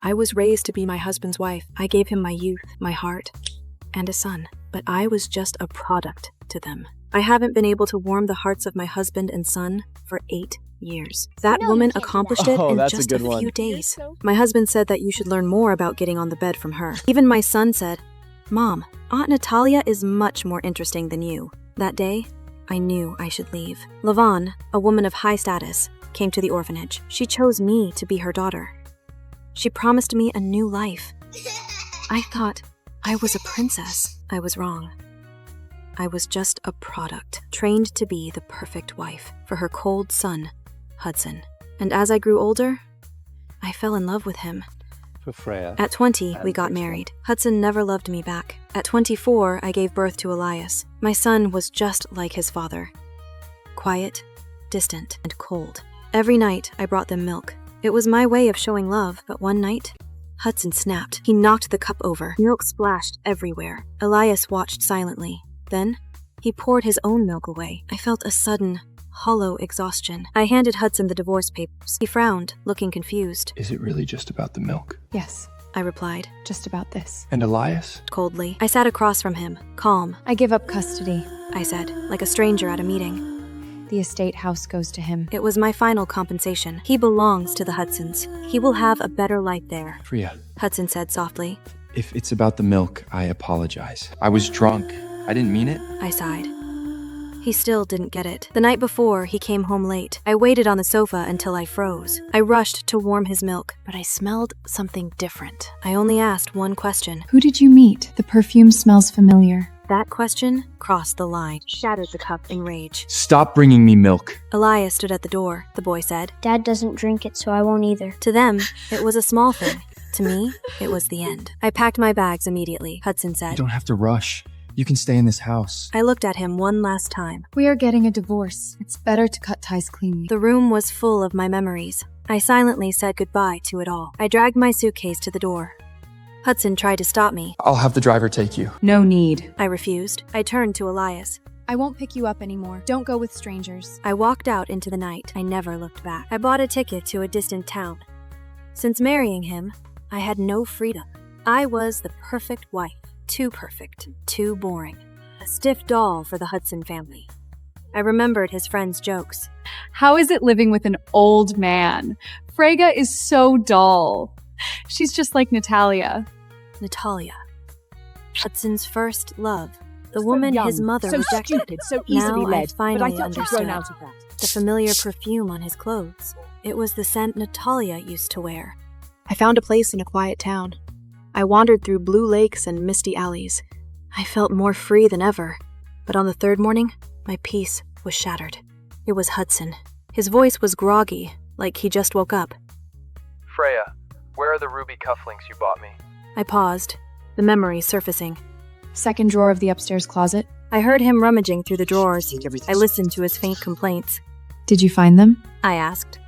I was raised to be my husband's wife. I gave him my youth, my heart, and a son. But I was just a product to them. I haven't been able to warm the hearts of my husband and son for 8 years. That woman accomplished it in just a few days. My husband said that you should learn more about getting on the bed from her. Even my son said, "Mom, Aunt Natalia is much more interesting than you." That day, I knew I should leave. Lavon, a woman of high status, came to the orphanage. She chose me to be her daughter. She promised me a new life. I thought I was a princess. I was wrong. I was just a product, trained to be the perfect wife for her cold son, Hudson. And as I grew older, I fell in love with him. For Freya. At 20, we got married. Hudson never loved me back. At 24, I gave birth to Elias. My son was just like his father. Quiet, distant, and cold. Every night, I brought them milk. It was my way of showing love, but one night, Hudson snapped. He knocked the cup over. Milk splashed everywhere. Elias watched silently. Then, he poured his own milk away. I felt a sudden, hollow exhaustion. I handed Hudson the divorce papers. He frowned, looking confused. Is it really just about the milk? Yes, I replied, just about this. And Elias? coldly. I sat across from him, calm. I give up custody. I said, like a stranger at a meeting. The estate house goes to him. It was my final compensation. He belongs to the Hudsons. He will have a better life there, Freya, Hudson said softly. if it's about the milk, I apologize. I was drunk. I didn't mean it. I sighed. He still didn't get it. The night before, he came home late. I waited on the sofa until I froze. I rushed to warm his milk, but I smelled something different. I only asked one question. Who did you meet? The perfume smells familiar. That question crossed the line, shattered the cup in rage. Stop bringing me milk. Elias stood at the door, the boy said. Dad doesn't drink it, so I won't either. To them, it was a small thing. To me, it was the end. I packed my bags immediately, Hudson You said. don't have to rush. You can stay in this house. I looked at him one last time. We are getting a divorce. It's better to cut ties cleanly. The room was full of my memories. I silently said goodbye to it all. I dragged my suitcase to the door. Hudson tried to stop me. I'll have the driver take you. No need. I refused. I turned to Elias. I won't pick you up anymore. Don't go with strangers. I walked out into the night. I never looked back. I bought a ticket to a distant town. Since marrying him, I had no freedom. I was the perfect wife. Too perfect. Too boring. A stiff doll for the Hudson family. I remembered his friends' jokes. How is it living with an old man? Frega is so dull. She's just like Natalia. Natalia. Hudson's first love. The woman his mother rejected. so easily Now led. I But finally I thought you'd understood. grown out of that. The familiar perfume on his clothes. It was the scent Natalia used to wear. I found a place in a quiet town. I wandered through blue lakes and misty alleys. I felt more free than ever. But on the third morning, my peace was shattered. It was Hudson. His voice was groggy, like he just woke up. Freya, where are the ruby cufflinks you bought me? I paused, the memory surfacing. Second drawer of the upstairs closet. I heard him rummaging through the drawers. I listened to his faint complaints. Did you find them? I asked.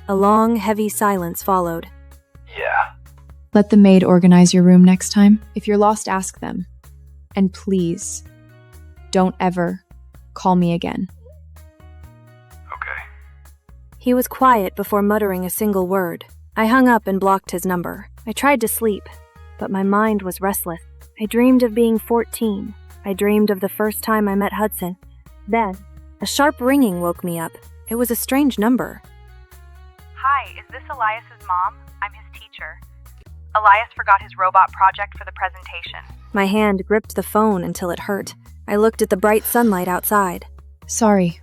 A long, heavy silence followed. Yeah. Let the maid organize your room next time. If you're lost, ask them. And please, don't ever call me again. Okay. He was quiet before muttering a single word. I hung up and blocked his number. I tried to sleep, but my mind was restless. I dreamed of being 14. I dreamed of the first time I met Hudson. Then, a sharp ringing woke me up. It was a strange number. Hi, is this Elias's mom? I'm his teacher. Elias forgot his robot project for the presentation. My hand gripped the phone until it hurt. I looked at the bright sunlight outside. Sorry.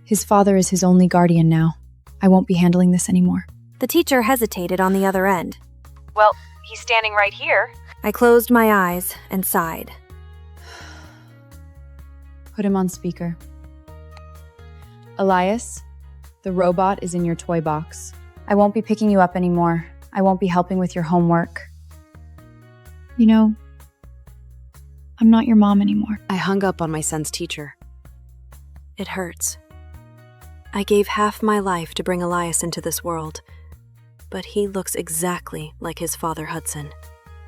His father is his only guardian now. I won't be handling this anymore. The teacher hesitated on the other end. Well, he's standing right here. I closed my eyes and sighed. Put him on speaker. Elias, the robot is in your toy box. I won't be picking you up anymore. I won't be helping with your homework. You know, I'm not your mom anymore. I hung up on my son's teacher. It hurts. I gave half my life to bring Elias into this world, but he looks exactly like his father Hudson.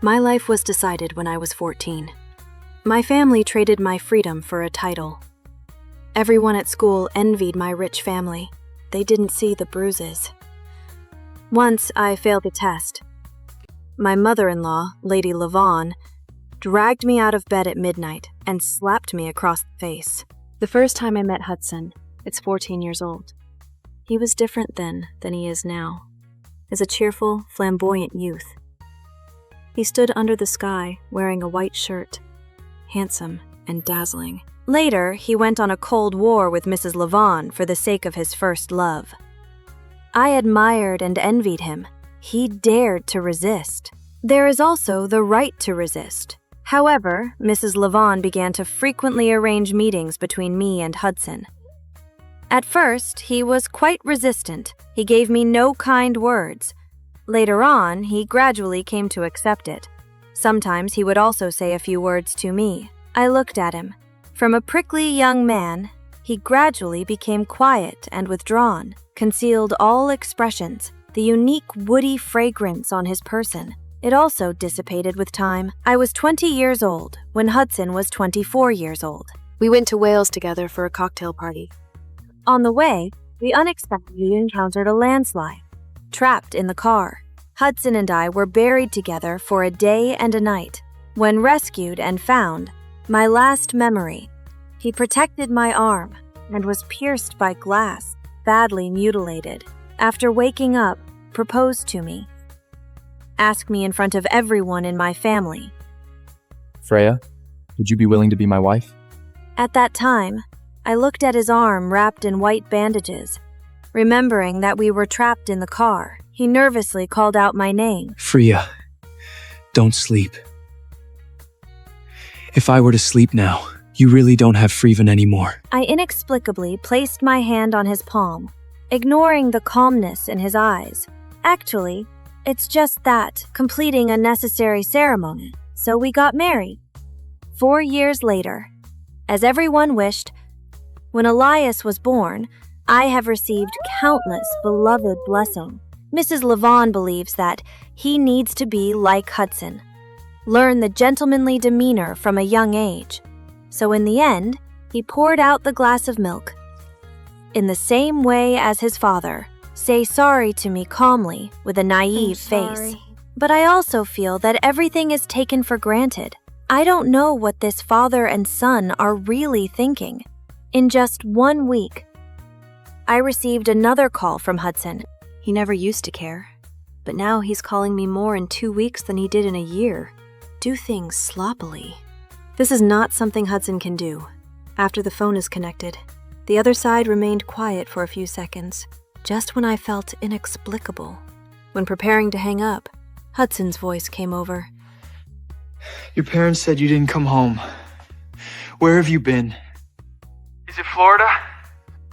My life was decided when I was 14. My family traded my freedom for a title. Everyone at school envied my rich family. They didn't see the bruises. Once I failed a test. My mother-in-law, Lady Lavon, dragged me out of bed at midnight and slapped me across the face. The first time I met Hudson, it's 14 years old. He was different then than he is now, as a cheerful, flamboyant youth. He stood under the sky wearing a white shirt, handsome and dazzling. Later, he went on a cold war with Mrs. Lavon for the sake of his first love. I admired and envied him. He dared to resist. There is also the right to resist. However, Mrs. Lavon began to frequently arrange meetings between me and Hudson. At first, he was quite resistant. He gave me no kind words. Later on, he gradually came to accept it. Sometimes he would also say a few words to me. I looked at him. From a prickly young man, he gradually became quiet and withdrawn, concealed all expressions, the unique woody fragrance on his person. It also dissipated with time. I was 20 years old when Hudson was 24 years old. We went to Wales together for a cocktail party. On the way, we unexpectedly encountered a landslide. Trapped in the car, Hudson and I were buried together for a day and a night. When rescued and found, my last memory, he protected my arm and was pierced by glass, badly mutilated. After waking up, proposed to me. Asked me in front of everyone in my family. Freya, would you be willing to be my wife? At that time, I looked at his arm wrapped in white bandages. Remembering that we were trapped in the car, he nervously called out my name. Freya, don't sleep. If I were to sleep now, you really don't have Freeven anymore. I inexplicably placed my hand on his palm, ignoring the calmness in his eyes. Actually, it's just that, completing a necessary ceremony, so we got married. 4 years later, as everyone wished, when Elias was born, I have received countless beloved blessings. Mrs. Lavon believes that he needs to be like Hudson, learn the gentlemanly demeanor from a young age. So in the end, he poured out the glass of milk. In the same way as his father, say sorry to me calmly with a naive face. But I also feel that everything is taken for granted. I don't know what this father and son are really thinking. In just 1 week, I received another call from Hudson. He never used to care, but now he's calling me more in 2 weeks than he did in a year. Do things sloppily. This is not something Hudson can do. After the phone is connected, the other side remained quiet for a few seconds, just when I felt inexplicable. When preparing to hang up, Hudson's voice came over. Your parents said you didn't come home. Where have you been? Is it Florida?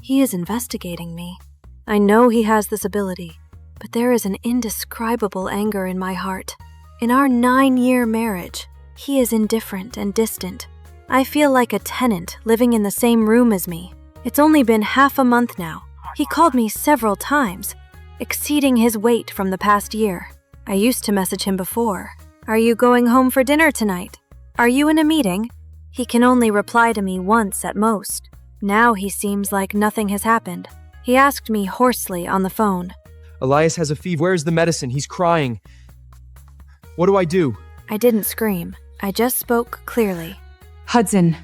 He is investigating me. I know he has this ability, but there is an indescribable anger in my heart. In our 9-year marriage, he is indifferent and distant. I feel like a tenant living in the same room as me. It's only been half a month now. He called me several times, exceeding his weight from the past year. I used to message him before. Are you going home for dinner tonight? Are you in a meeting? He can only reply to me once at most. Now he seems like nothing has happened. He asked me hoarsely on the phone. Elias has a fever. Where's the medicine? He's crying. What do I do? I didn't scream. I just spoke clearly. Hudson,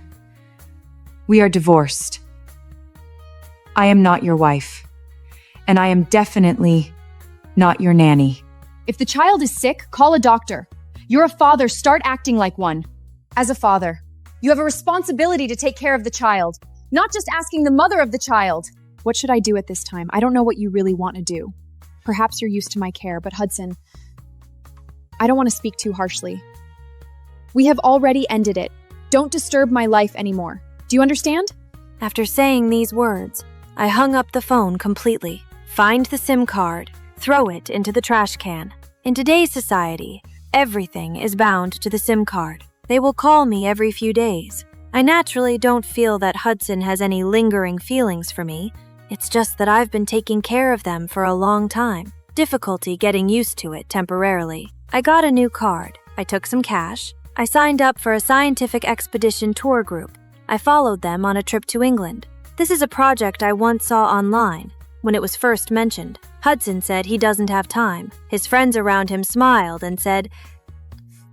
we are divorced. I am not your wife, and I am definitely not your nanny. If the child is sick, call a doctor. You're a father, start acting like one. As a father, you have a responsibility to take care of the child, not just asking the mother of the child. What should I do at this time? I don't know what you really want to do. Perhaps you're used to my care, but Hudson, I don't want to speak too harshly. We have already ended it. Don't disturb my life anymore. Do you understand? After saying these words, I hung up the phone completely. Find the SIM card, throw it into the trash can. In today's society, everything is bound to the SIM card. They will call me every few days. I naturally don't feel that Hudson has any lingering feelings for me. It's just that I've been taking care of them for a long time. Difficulty getting used to it temporarily. I got a new card. I took some cash. I signed up for a scientific expedition tour group. I followed them on a trip to England. This is a project I once saw online. When it was first mentioned, Hudson said he doesn't have time. His friends around him smiled and said,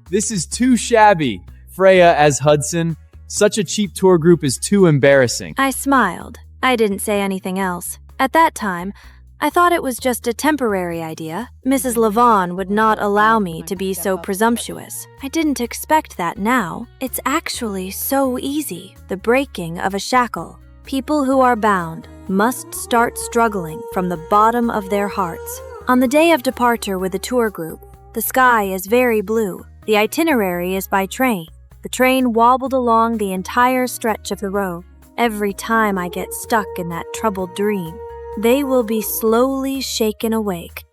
"This is too shabby. Freya as Hudson. Such a cheap tour group is too embarrassing." I smiled. I didn't say anything else. At that time, I thought it was just a temporary idea. Mrs. Levon would not allow me to be so presumptuous. I didn't expect that now. It's actually so easy. The breaking of a shackle. People who are bound must start struggling from the bottom of their hearts. On the day of departure with the tour group, the sky is very blue. The itinerary is by train. The train wobbled along the entire stretch of the road. Every time I get stuck in that troubled dream, they will be slowly shaken awake